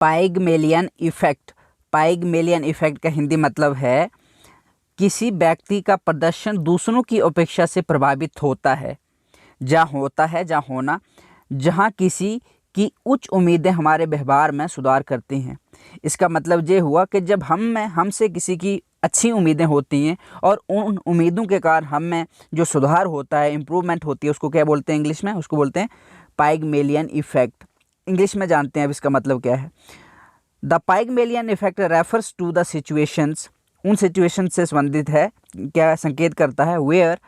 पाइगमेलियन effect. पाइगमेलियन effect का हिंदी मतलब है किसी व्यक्ति का प्रदर्शन दूसरों की अपेक्षा से प्रभावित होता है, जहाँ होना, जहाँ किसी की उच्च उम्मीदें हमारे व्यवहार में सुधार करती हैं। इसका मतलब ये हुआ कि जब हमसे किसी की अच्छी उम्मीदें होती हैं और उन उम्मीदों के कारण हम में जो सुधार होता है, इम्प्रूवमेंट होती है, उसको क्या बोलते हैं इंग्लिश में? उसको बोलते हैं पाइगमेलियन इफेक्ट। इंग्लिश में जानते हैं अब इसका मतलब क्या है। The Pygmalion effect refers to the situations, उन सिचुएशन से संबंधित है, क्या संकेत करता है, वेयर,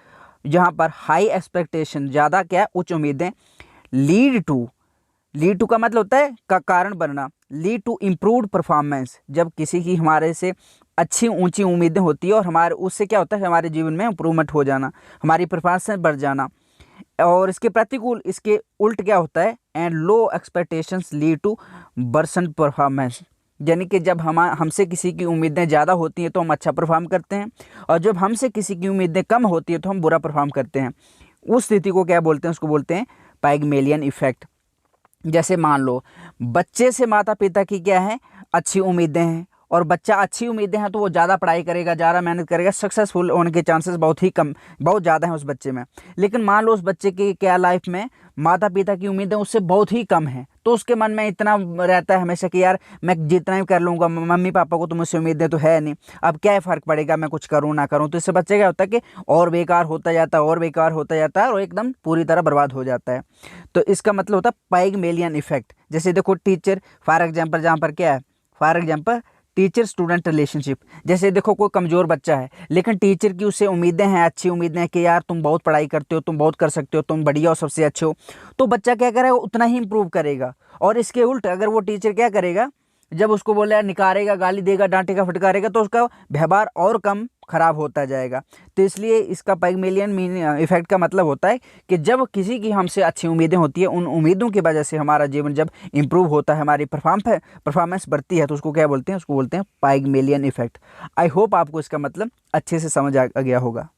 जहाँ पर हाई एक्सपेक्टेशन, ज़्यादा क्या, उच्च उम्मीदें, लीड टू का मतलब होता है का कारण बनना, लीड टू इम्प्रूव्ड परफॉर्मेंस, जब किसी की हमारे से अच्छी ऊंची उम्मीदें होती है और हमारे उससे क्या होता है, हमारे जीवन में इम्प्रूवमेंट हो जाना, हमारी परफॉर्मेंस बढ़ जाना। और इसके प्रतिकूल, इसके उल्ट क्या होता है, and low expectations lead to worsen performance, यानी कि जब हमसे किसी की उम्मीदें ज़्यादा होती हैं तो हम अच्छा परफॉर्म करते हैं, और जब हमसे किसी की उम्मीदें कम होती हैं तो हम बुरा परफॉर्म करते हैं। उस स्थिति को क्या बोलते हैं? उसको बोलते हैं पाइगमेलियन इफेक्ट। जैसे मान लो बच्चे से माता पिता की क्या है, अच्छी उम्मीदें हैं, और बच्चा अच्छी उम्मीदें हैं तो वो ज़्यादा पढ़ाई करेगा, ज़्यादा मेहनत करेगा, सक्सेसफुल होने के चांसेस बहुत ज़्यादा हैं उस बच्चे में। लेकिन मान लो उस बच्चे की क्या लाइफ में माता पिता की उम्मीदें उससे बहुत ही कम हैं, तो उसके मन में इतना रहता है हमेशा कि यार मैं जितना ही कर लूँगा, मम्मी पापा को तो मुझसे उम्मीदें तो है नहीं, अब क्या फ़र्क पड़ेगा मैं कुछ करूँ ना करूँ। तो इससे बच्चे क्या होता है कि और बेकार होता जाता है, और बेकार होता जाता है, और एकदम पूरी तरह बर्बाद हो जाता है। तो इसका मतलब होता है पाइगमेलियन इफेक्ट। जैसे देखो टीचर, फॉर एग्जाम्पल, जहाँ पर क्या है, for example teacher student relationship. जैसे देखो कोई कमज़ोर बच्चा है, लेकिन टीचर की उससे उम्मीदें हैं, अच्छी उम्मीदें हैं कि यार तुम बहुत पढ़ाई करते हो, तुम बहुत कर सकते हो, तुम बढ़िया हो, सबसे अच्छे हो, तो बच्चा क्या करेगा, उतना ही इंप्रूव करेगा। और इसके उल्ट अगर वो टीचर क्या करेगा, जब उसको बोला निकारेगा, गाली देगा, डांटेगा, फटकारेगा, तो उसका व्यवहार और कम खराब होता जाएगा। तो इसलिए इसका पाइगमेलियन इफेक्ट का मतलब होता है कि जब किसी की हमसे अच्छी उम्मीदें होती है, उन उम्मीदों की वजह से हमारा जीवन जब इंप्रूव होता है, हमारी परफॉर्मेंस बढ़ती है, तो उसको क्या बोलते हैं? उसको बोलते हैं पाइगमेलियन इफेक्ट। आई होप आपको इसका मतलब अच्छे से समझ आ गया होगा।